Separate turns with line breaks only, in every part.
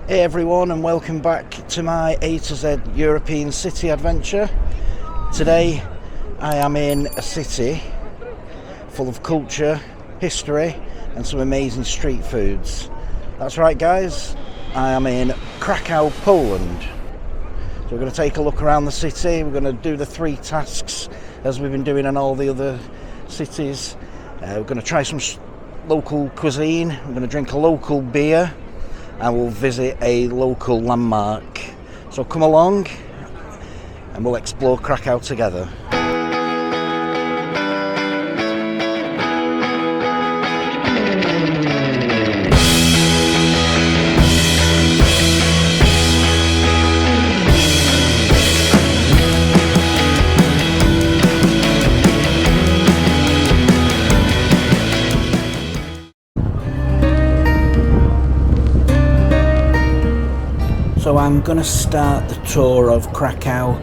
Hey everyone, and welcome back to my A to Z European city adventure. Today I am in a city full of culture, history and some amazing street foods. That's right guys, I am in Krakow, Poland. So we're going to take a look around the city. We're going to do the 3 tasks as we've been doing in all the other cities. We're going to try some local cuisine, we're going to drink a local beer, and we'll visit a local landmark. So come along and we'll explore Krakow together. So I'm going to start the tour of Krakow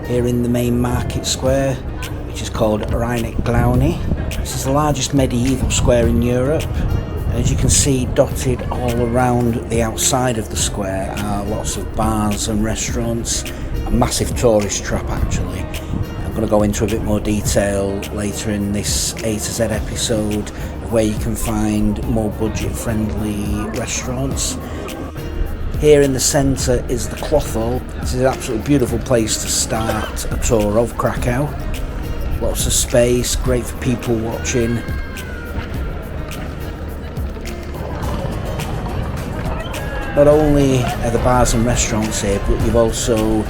here in the main market square, which is called Rynek Główny. This is the largest medieval square in Europe. As you can see, dotted all around the outside of the square are lots of bars and restaurants, a massive tourist trap actually. I'm going to go into a bit more detail later in this A to Z episode of where you can find more budget friendly restaurants. Here in the centre is the Cloth Hall. This is an absolutely beautiful place to start a tour of Krakow. Lots of space, great for people watching. Not only are the bars and restaurants here, but you've also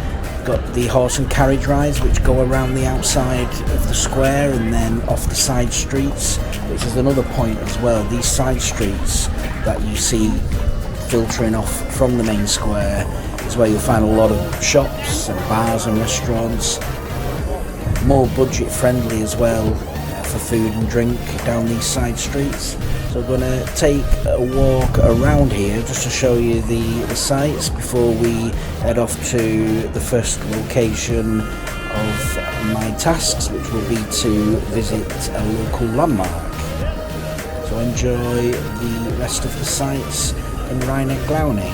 got the horse and carriage rides which go around the outside of the square and then off the side streets, which is another point as well. These side streets that you see filtering off from the main square is where you'll find a lot of shops and bars and restaurants, more budget friendly as well for food and drink down these side streets. So we're going to take a walk around here just to show you the sights before we head off to the first location of my tasks, which will be to visit a local landmark. So enjoy the rest of the sights in Rynek Główny.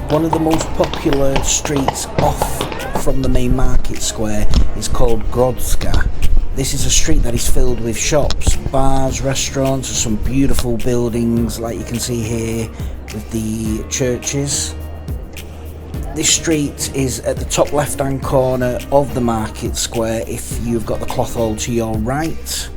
One of the most popular streets off from the main market square is called Grodzka. This is a street that is filled with shops, bars, restaurants, and some beautiful buildings like you can see here with the churches. This street is at the top left hand corner of the market square if you've got the Cloth Hall to your right.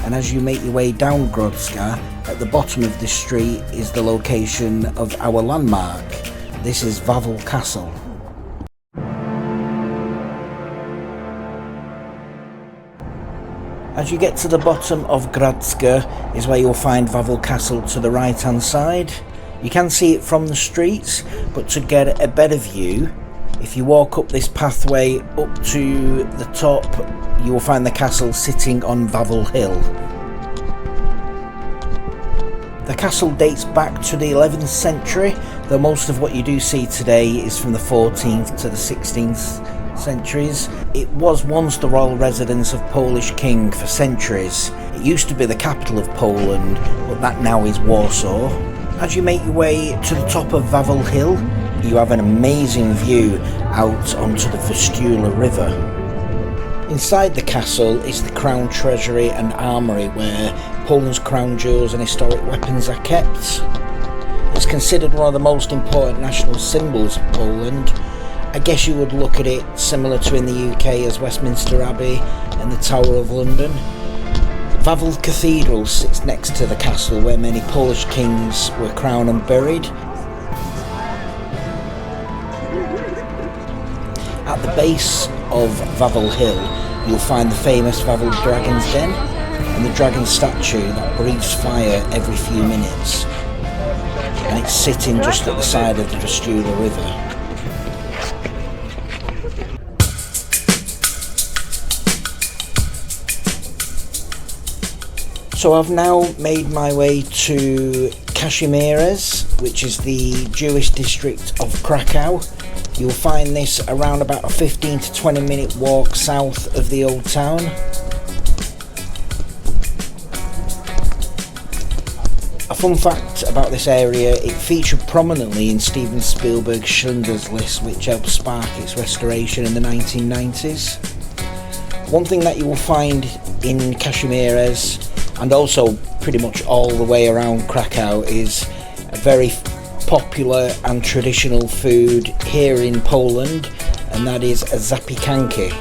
And as you make your way down Grodzka, at the bottom of this street is the location of our landmark. This is Wawel Castle. As you get to the bottom of Grodzka is where you'll find Wawel Castle to the right hand side. You can see it from the streets, but to get a better view, if you walk up this pathway up to the top, you will find the castle sitting on Wawel Hill. The castle dates back to the 11th century, though most of what you do see today is from the 14th to the 16th centuries. It was once the royal residence of Polish king for centuries. It used to be the capital of Poland, but that now is Warsaw. As you make your way to the top of Wawel Hill, you have an amazing view out onto the Vistula River. Inside the castle is the Crown Treasury and Armoury, where Poland's crown jewels and historic weapons are kept. It's considered one of the most important national symbols of Poland. I guess you would look at it similar to in the UK as Westminster Abbey and the Tower of London. Wawel Cathedral sits next to the castle, where many Polish kings were crowned and buried. At the base of Wawel Hill, you'll find the famous Wawel Dragon's Den and the dragon statue that breathes fire every few minutes. and it's sitting just at the side of the Vistula River. So I've now made my way to Kazimierz, which is the Jewish district of Krakow. You'll find this around about a 15 to 20 minute walk south of the old town. A fun fact about this area, it featured prominently in Steven Spielberg's Schindler's List, which helped spark its restoration in the 1990s. One thing that you will find in Kazimierz, and also pretty much all the way around Krakow, is a very popular and traditional food here in Poland, and that is a zapiekanka.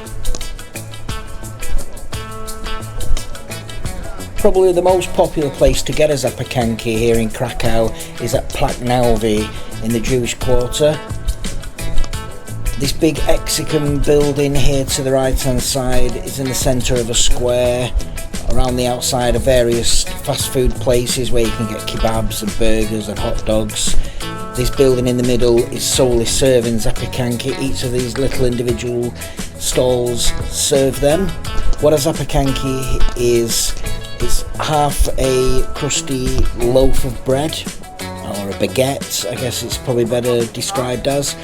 Probably the most popular place to get a zapiekanka here in Krakow is at Plaknauwy in the Jewish quarter. This big hexagon building here to the right hand side is in the centre of a square. Around the outside are various fast food places where you can get kebabs and burgers and hot dogs. This building in the middle is solely serving zapiekanka. Each of these little individual stalls serve them. What a zapiekanka is, it's half a crusty loaf of bread, or a baguette, I guess it's probably better described as,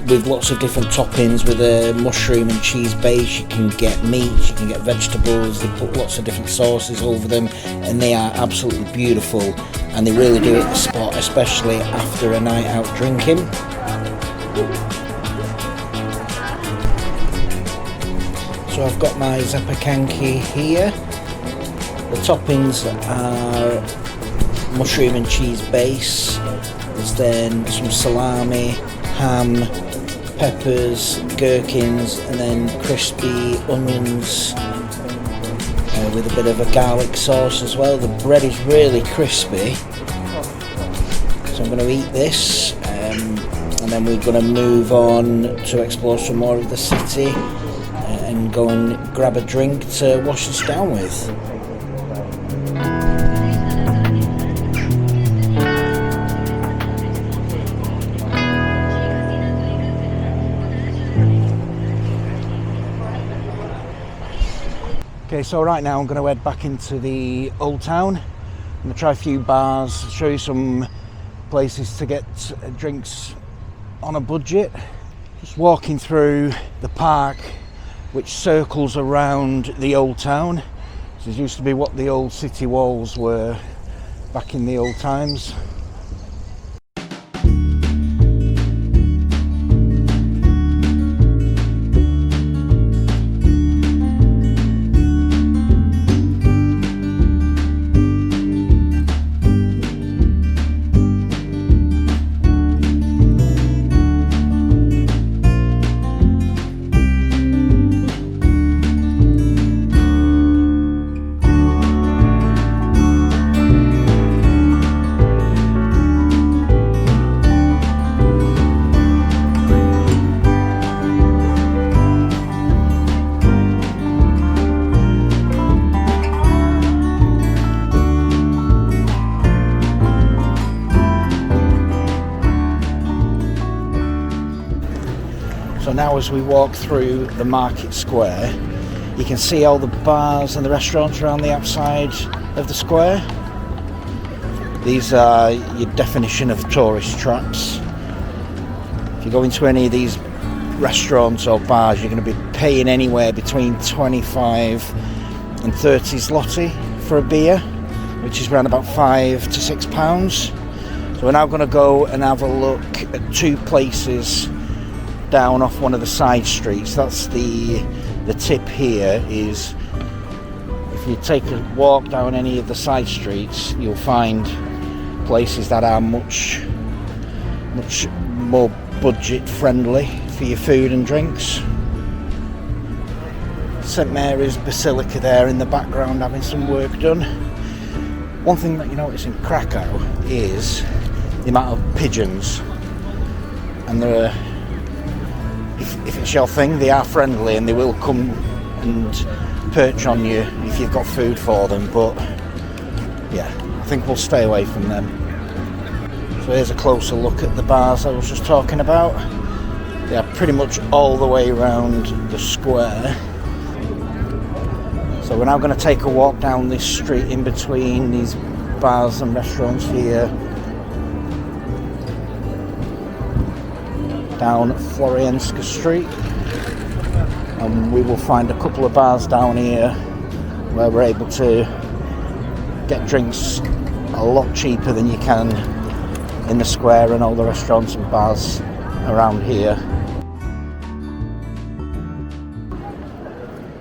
with lots of different toppings. With a mushroom and cheese base, you can get meat, you can get vegetables. They put lots of different sauces over them, and they are absolutely beautiful, and they really do it the spot, especially after a night out drinking. So I've got my zapiekanka here. The toppings are mushroom and cheese base. There's then some salami, ham, peppers, gherkins, and then crispy onions with a bit of a garlic sauce as well. The bread is really crispy, so I'm going to eat this, and then we're going to move on to explore some more of the city and go and grab a drink to wash us down with. Okay, so right now I'm going to head back into the old town. I'm going to try a few bars, show you some places to get drinks on a budget. Just walking through the park which circles around the old town. This used to be what the old city walls were back in the old times. So now as we walk through the market square, you can see all the bars and the restaurants around the outside of the square. These are your definition of tourist traps. If you go into any of these restaurants or bars, you're going to be paying anywhere between 25 and 30 zloty for a beer, which is around about £5 to £6. So we're now going to go and have a look at two places down off one of the side streets. That's the tip here, is if you take a walk down any of the side streets, you'll find places that are much more budget friendly for your food and drinks. St Mary's Basilica there in the background having some work done. One thing that you notice in Krakow is the amount of pigeons, and there are, if it's your thing, they are friendly and they will come and perch on you if you've got food for them, but yeah, I think we'll stay away from them. So here's a closer look at the bars I was just talking about. They are pretty much all the way around the square. So we're now going to take a walk down this street in between these bars and restaurants here. Down Florianska Street. And we will find a couple of bars down here where we're able to get drinks a lot cheaper than you can in the square and all the restaurants and bars around here.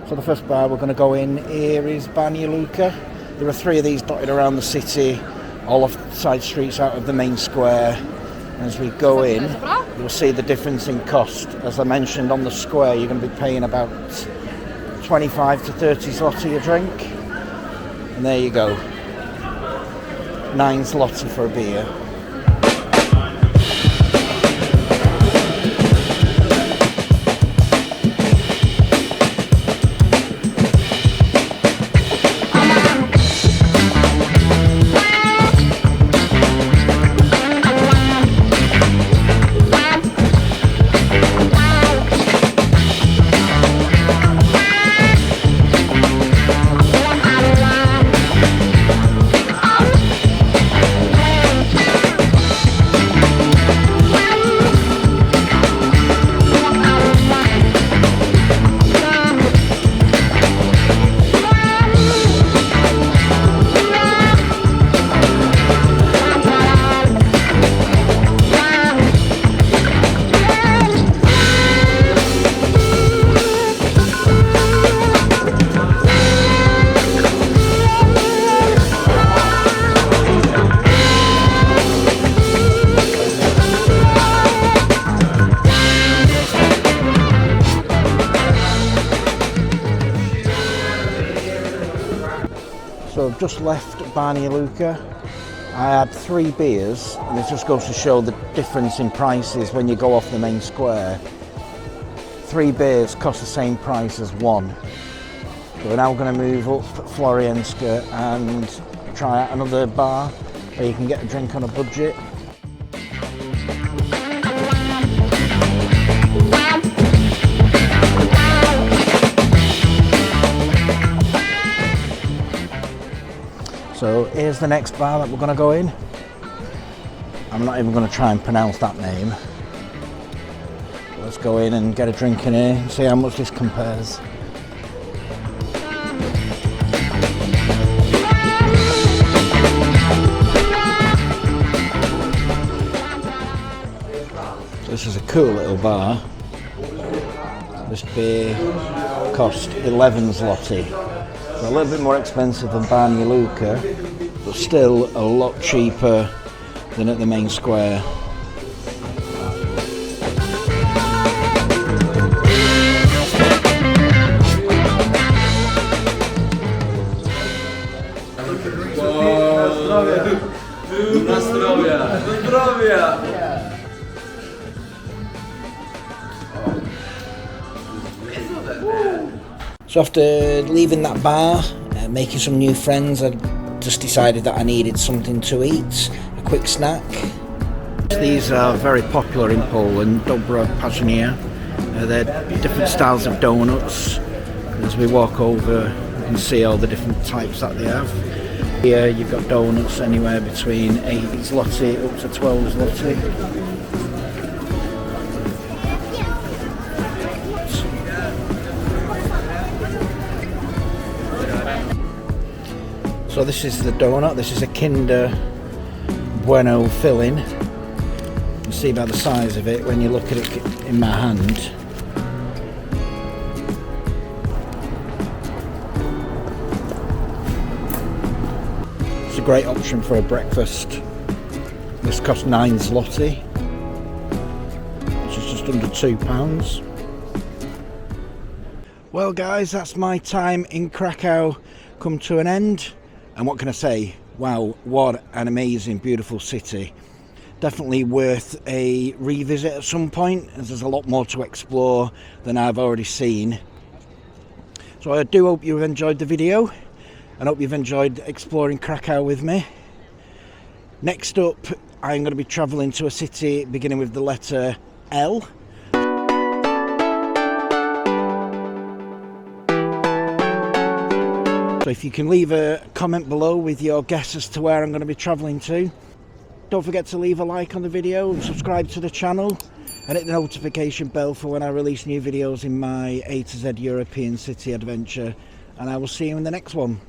So the first bar we're going to go in here is Banja Luka. There are 3 of these dotted around the city, all off side streets out of the main square. As we go in, you'll see the difference in cost. As I mentioned, on the square you're going to be paying about 25 to 30 zloty a drink. And there you go, 9 zloty for a beer. So I've just left Banja Luka. I had 3 beers, and it just goes to show the difference in prices when you go off the main square. 3 beers cost the same price as 1. So we're now going to move up Florianska and try out another bar where you can get a drink on a budget. So here's the next bar that we're going to go in. I'm not even going to try and pronounce that name. Let's go in and get a drink in here and see how much this compares. So this is a cool little bar. This beer cost 11 zloty. So a little bit more expensive than Banja Luka, but still a lot cheaper than at the main square. So after leaving that bar, making some new friends, I just decided that I needed something to eat, a quick snack. These are very popular in Poland, Dobra Pacznia. They're different styles of donuts. As we walk over, you can see all the different types that they have. Here you've got donuts anywhere between 8 zloty up to 12 zloty. So this is the donut. This is a Kinder Bueno filling. You can see by the size of it when you look at it in my hand. It's a great option for a breakfast. This costs 9 zloty, which is just under £2. Well guys, that's my time in Krakow come to an end. And what can I say? Wow, what an amazing, beautiful city. Definitely worth a revisit at some point, as there's a lot more to explore than I've already seen. So I do hope you've enjoyed the video, and hope you've enjoyed exploring Krakow with me. Next up, I'm going to be travelling to a city beginning with the letter L. So if you can leave a comment below with your guess as to where I'm going to be travelling to. Don't forget to leave a like on the video and subscribe to the channel and hit the notification bell for when I release new videos in my A to Z European city adventure. And I will see you in the next one.